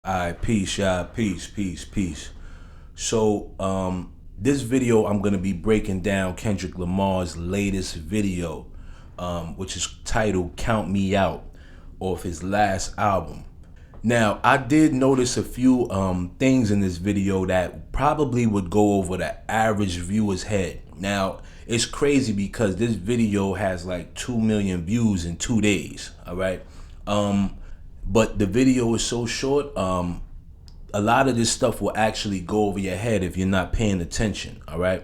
Alright, peace, y'all. Peace. So, this video I'm gonna be breaking down Kendrick Lamar's latest video, which is titled "Count Me Out," off his last album. Now, I did notice a few things in this video that probably would go over the average viewer's head. Now, it's crazy because this video has like 2 million views in 2 days. All right. But the video is so short, a lot of this stuff will actually go over your head if you're not paying attention, all right?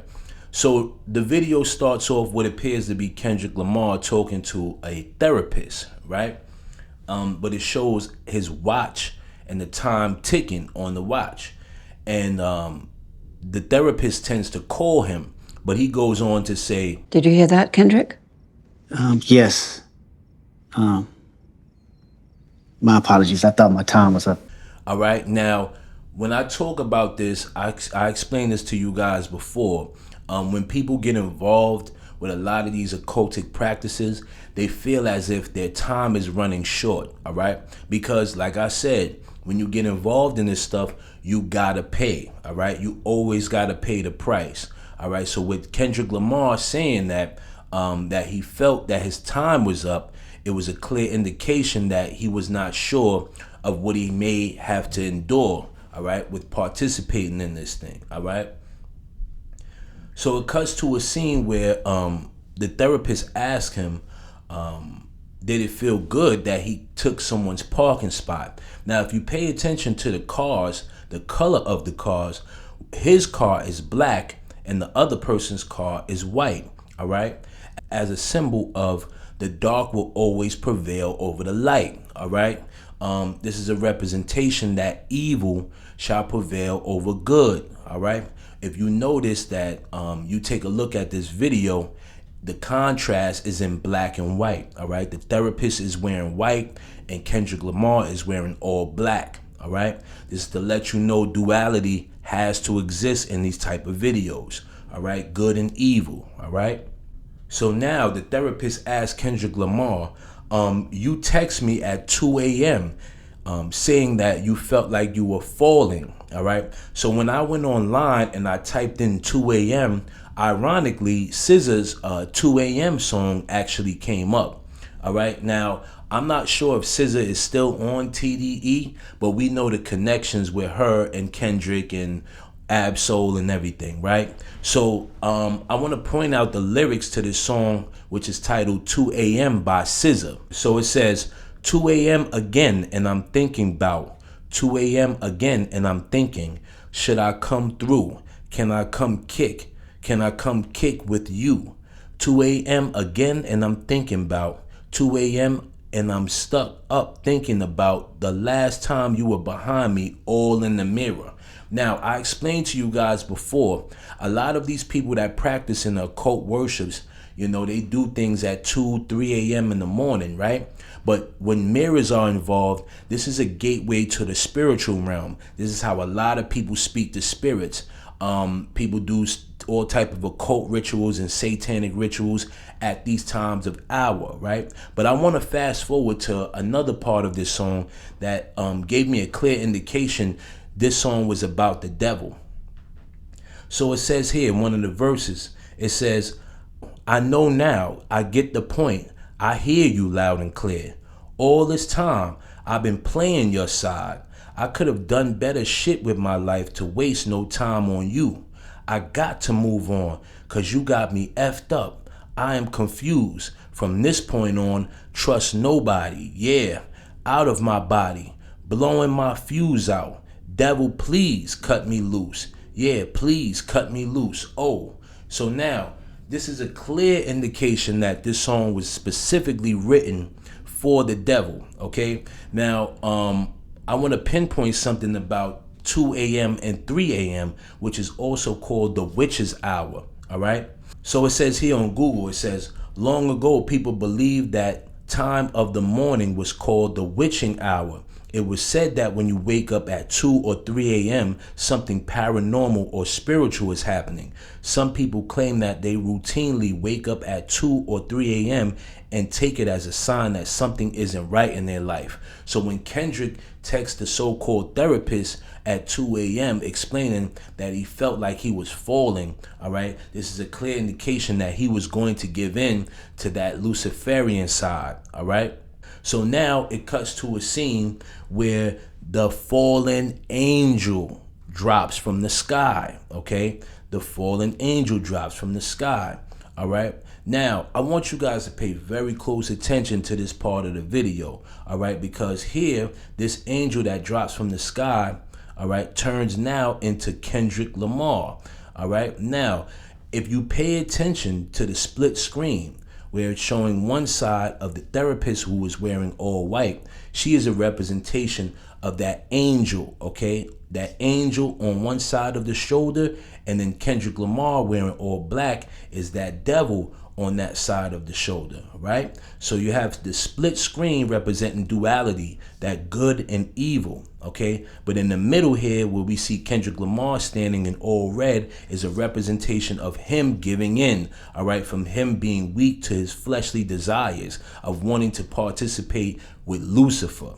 So the video starts off what appears to be Kendrick Lamar talking to a therapist, right? But it shows his watch and the time ticking on the watch. And the therapist tends to call him, but he goes on to say, "Did you hear that, Kendrick?" Yes. My apologies. I thought my time was up. all right, now, when I talk about this, I explained this to you guys before. When people get involved with a lot of these occultic practices, they feel as if their time is running short, all right? Because like I said, when you get involved in this stuff, you gotta pay, all right? You always gotta pay the price, all right? So with Kendrick Lamar saying that, that he felt that his time was up, it was a clear indication that he was not sure of what he may have to endure, all right, with participating in this thing, all right? So it cuts to a scene where the therapist asked him, did it feel good that he took someone's parking spot? Now, if you pay attention to the cars, the color of the cars, his car is black and the other person's car is white, all right? As a symbol of the dark will always prevail over the light, all right? This is a representation that evil shall prevail over good, all right? If you notice that you take a look at this video, the contrast is in black and white, all right? The therapist is wearing white and Kendrick Lamar is wearing all black, all right? This is to let you know duality has to exist in these type of videos, all right? Good and evil, all right? So now the therapist asked Kendrick Lamar, you text me at 2 a.m. Saying that you felt like you were falling, all right? So when I went online and I typed in 2 a.m., ironically, SZA's 2 a.m. song actually came up, all right? Now, I'm not sure if SZA is still on TDE, but we know the connections with her and Kendrick and Ab-Soul and everything, right? So I want to point out the lyrics to this song, which is titled 2 a.m. by SZA. So it says, 2 a.m. again and I'm thinking about 2 a.m. again and I'm thinking, should I come through? Can I come kick? Can I come kick with you? 2 a.m. again and I'm thinking about 2 a.m. and I'm stuck up thinking about the last time you were behind me, all in the mirror. Now, I explained to you guys before, a lot of these people that practice in the occult worships, you know, they do things at 2, 3 a.m. in the morning, right? But when mirrors are involved, this is a gateway to the spiritual realm. This is how a lot of people speak to spirits. People do all type of occult rituals and satanic rituals at these times of hour, right? But I want to fast forward to another part of this song that gave me a clear indication this song was about the devil. So it says here in one of the verses, it says, I know now, I get the point. I hear you loud and clear. All this time, I've been playing your side. I could have done better shit with my life to waste no time on you. I got to move on, cause you got me effed up. I am confused. From this point on, trust nobody. Yeah, out of my body, blowing my fuse out. Devil, please cut me loose. Yeah, please cut me loose. Oh, so now this is a clear indication that this song was specifically written for the devil, okay? Now, I want to pinpoint something about 2 a.m. and 3 a.m., which is also called the witch's hour, all right? So it says here on Google, it says, long ago, people believed that time of the morning was called the witching hour. It was said that when you wake up at 2 or 3 a.m., something paranormal or spiritual is happening. Some people claim that they routinely wake up at 2 or 3 a.m. and take it as a sign that something isn't right in their life. So when Kendrick texts the so-called therapist at 2 a.m. explaining that he felt like he was falling, all right, this is a clear indication that he was going to give in to that Luciferian side, all right? So now it cuts to a scene where the fallen angel drops from the sky, okay? The fallen angel drops from the sky, all right? Now, I want you guys to pay very close attention to this part of the video, all right? Because here, this angel that drops from the sky, all right, turns now into Kendrick Lamar, all right? Now, if you pay attention to the split screen, where it's showing one side of the therapist who was wearing all white, she is a representation of that angel, okay? That angel on one side of the shoulder, and then Kendrick Lamar wearing all black is that devil on that side of the shoulder, right? So you have the split screen representing duality, that good and evil, okay? But in the middle here, where we see Kendrick Lamar standing in all red, is a representation of him giving in, all right? From him being weak to his fleshly desires of wanting to participate with Lucifer.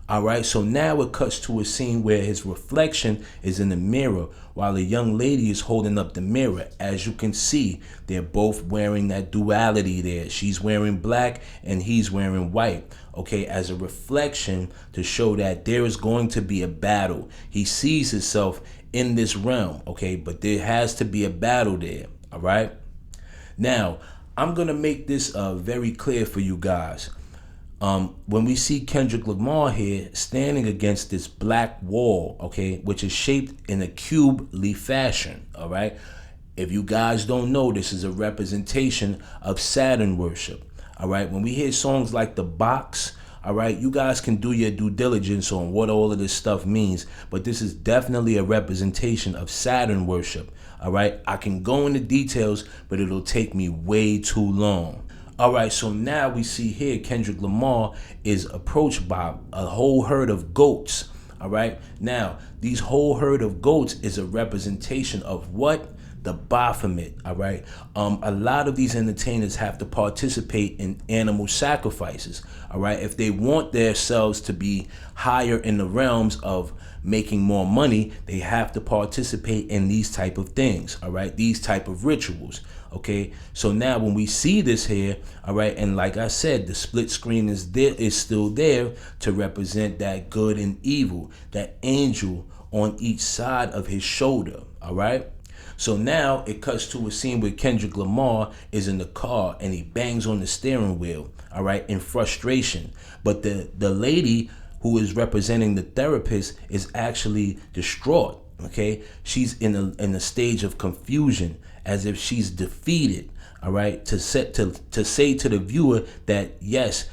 All right, so now it cuts to a scene where his reflection is in the mirror while a young lady is holding up the mirror. As you can see, they're both wearing that duality there. She's wearing black and he's wearing white, okay, as a reflection to show that there is going to be a battle. He sees himself in this realm, okay, but there has to be a battle there, all right? Now, I'm going to make this very clear for you guys. When we see Kendrick Lamar here standing against this black wall, okay, which is shaped in a cube-ly fashion, all right? If you guys don't know, this is a representation of Saturn worship, all right? When we hear songs like The Box, all right, you guys can do your due diligence on what all of this stuff means, but this is definitely a representation of Saturn worship, all right? I can go into details, but it'll take me way too long. All right, so now we see here Kendrick Lamar is approached by a whole herd of goats. All right, now these whole herd of goats is a representation of what? The Baphomet. All right, a lot of these entertainers have to participate in animal sacrifices. All right, if they want themselves to be higher in the realms of making more money, they have to participate in these type of things. All right, these type of rituals. Okay, so now when we see this here, all right, and like I said, the split screen is there, is still there to represent that good and evil, that angel on each side of his shoulder. All right. So now it cuts to a scene where Kendrick Lamar is in the car and he bangs on the steering wheel, all right, in frustration. But the lady who is representing the therapist is actually distraught. Okay, she's in a stage of confusion, as if she's defeated. All right, to say to the viewer that yes,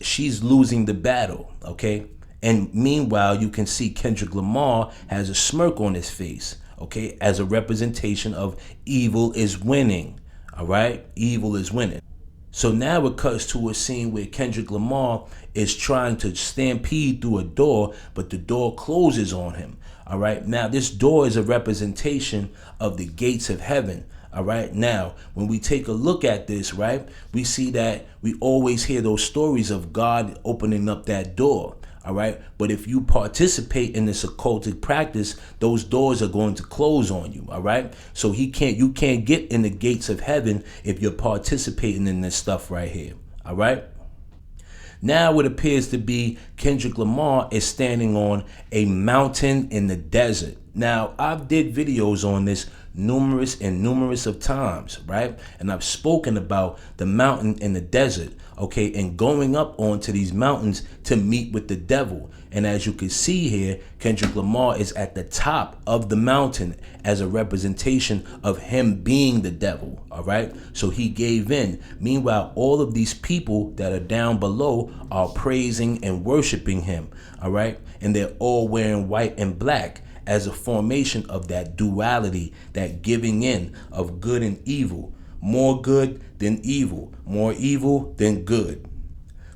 she's losing the battle. Okay, and meanwhile you can see Kendrick Lamar has a smirk on his face. Okay, as a representation of evil is winning. All right, evil is winning. So now it cuts to a scene where Kendrick Lamar is trying to stampede through a door, but the door closes on him. All right, now this door is a representation of the gates of heaven. All right, now when we take a look at this, right, we see that we always hear those stories of God opening up that door. All right, but if you participate in this occultic practice, those doors are going to close on you. All right, so you can't get in the gates of heaven if you're participating in this stuff right here. All right. Now it appears to be Kendrick Lamar is standing on a mountain in the desert. Now, I've did videos on this numerous of times, right? And I've spoken about the mountain in the desert, okay, and going up onto these mountains to meet with the devil. And as you can see here, Kendrick Lamar is at the top of the mountain as a representation of him being the devil, all right? So he gave in. Meanwhile, all of these people that are down below are praising and worshiping him, all right? And they're all wearing white and black as a formation of that duality, that giving in of good and evil. More good than evil, more evil than good.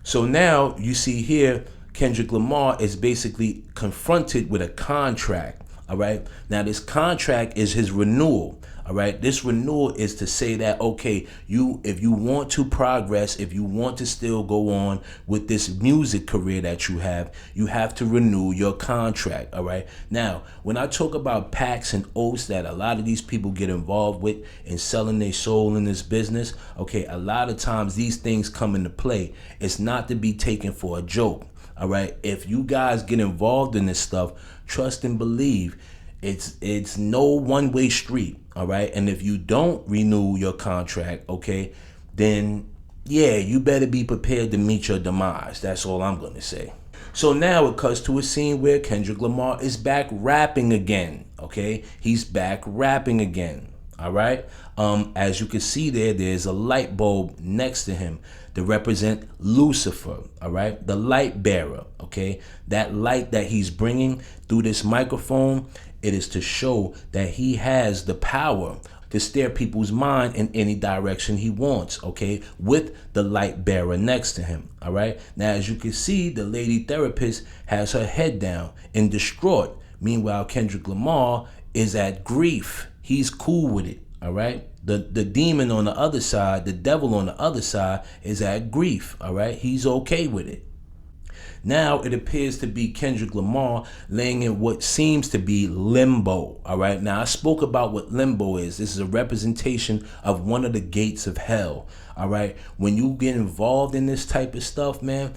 So now you see here, Kendrick Lamar is basically confronted with a contract. All right. Now this contract is his renewal. All right. This renewal is to say that, okay, if you want to progress, if you want to still go on with this music career that you have to renew your contract. All right. Now, when I talk about pacts and oaths that a lot of these people get involved with in selling their soul in this business, okay, a lot of times these things come into play. It's not to be taken for a joke. All right. If you guys get involved in this stuff, trust and believe it's no one-way street. All right. And if you don't renew your contract, okay, then yeah, you better be prepared to meet your demise. That's all I'm going to say. So now it cuts to a scene where Kendrick Lamar is back rapping again. Okay. He's back rapping again. All right. As you can see there's a light bulb next to him to represent Lucifer. All right. The light bearer. Okay. That light that he's bringing through this microphone, it is to show that he has the power to steer people's mind in any direction he wants, okay, with the light bearer next to him, all right? Now, as you can see, the lady therapist has her head down and distraught. Meanwhile, Kendrick Lamar is at grief. He's cool with it, all right? The demon on the other side, the devil on the other side is at grief, all right? He's okay with it. Now it appears to be Kendrick Lamar laying in what seems to be limbo. All right. Now I spoke about what limbo is. This is a representation of one of the gates of hell. All right. When you get involved in this type of stuff, man,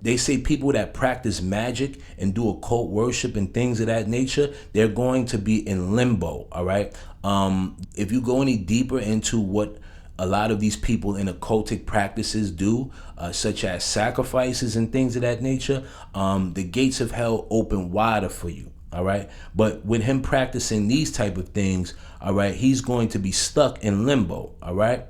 they say people that practice magic and do occult worship and things of that nature, they're going to be in limbo. All right. If you go any deeper into what a lot of these people in occultic practices do, such as sacrifices and things of that nature, the gates of hell open wider for you. All right. But with him practicing these type of things, all right, he's going to be stuck in limbo. All right.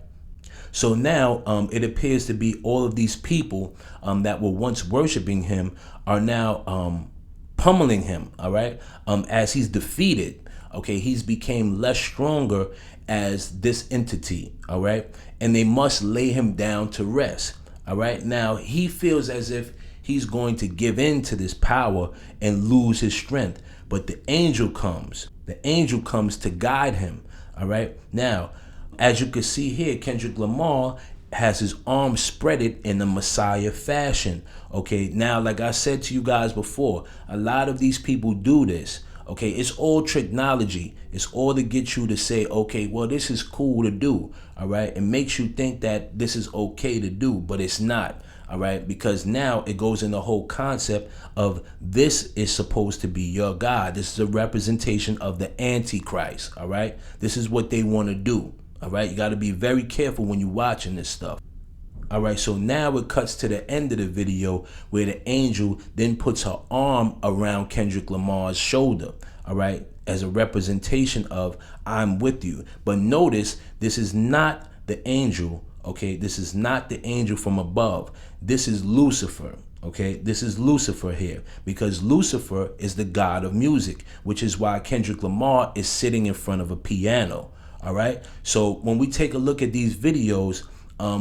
So now it appears to be all of these people that were once worshiping him are now pummeling him. All right. As he's defeated. Okay. He's became less stronger as this entity, all right? And they must lay him down to rest, all right? Now, he feels as if he's going to give in to this power and lose his strength. But the angel comes. The angel comes to guide him, all right? Now, as you can see here, Kendrick Lamar has his arms spreaded in the Messiah fashion, okay? Now, like I said to you guys before, a lot of these people do this. Okay, it's all technology. It's all to get you to say, okay, well, this is cool to do, all right? It makes you think that this is okay to do, but it's not, all right? Because now it goes in the whole concept of this is supposed to be your God. This is a representation of the Antichrist, all right? This is what they want to do, all right? You got to be very careful when you're watching this stuff. All right, so now it cuts to the end of the video where the angel then puts her arm around Kendrick Lamar's shoulder, all right, as a representation of I'm with you. But notice this is not the angel, okay? This is not the angel from above. This is Lucifer, okay? This is Lucifer here because Lucifer is the god of music, which is why Kendrick Lamar is sitting in front of a piano, all right? So when we take a look at these videos,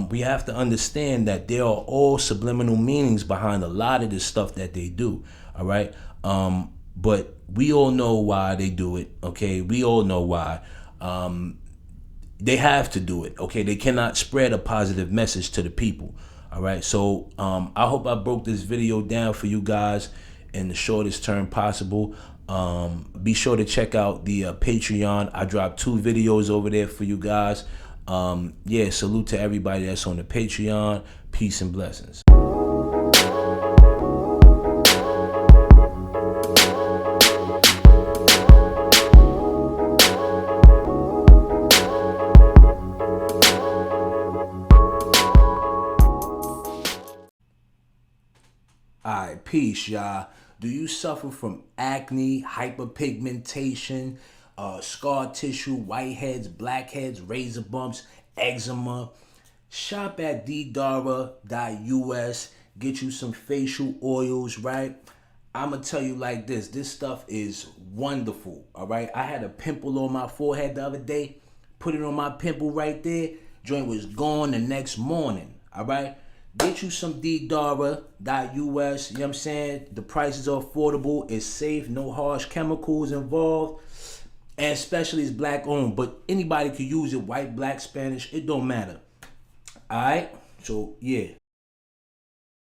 we have to understand that there are all subliminal meanings behind a lot of this stuff that they do. All right. But we all know why they do it. OK, we all know why. They have to do it. OK, they cannot spread a positive message to the people. All right. So I hope I broke this video down for you guys in the shortest term possible. Be sure to check out the Patreon. I dropped 2 videos over there for you guys. Yeah, salute to everybody that's on the Patreon. Peace and blessings. Alright, peace, y'all. Do you suffer from acne, hyperpigmentation, scar tissue, whiteheads, blackheads, razor bumps, eczema? Shop at ddara.us. Get you some facial oils, right? I'm going to tell you like this stuff is wonderful, all right? I had a pimple on my forehead the other day. Put it on my pimple right there. Joint was gone the next morning, all right? Get you some ddara.us, you know what I'm saying? The prices are affordable, it's safe, no harsh chemicals involved, and especially it's black owned. But anybody could use it, white, black, Spanish, it don't matter. Alright? So, yeah.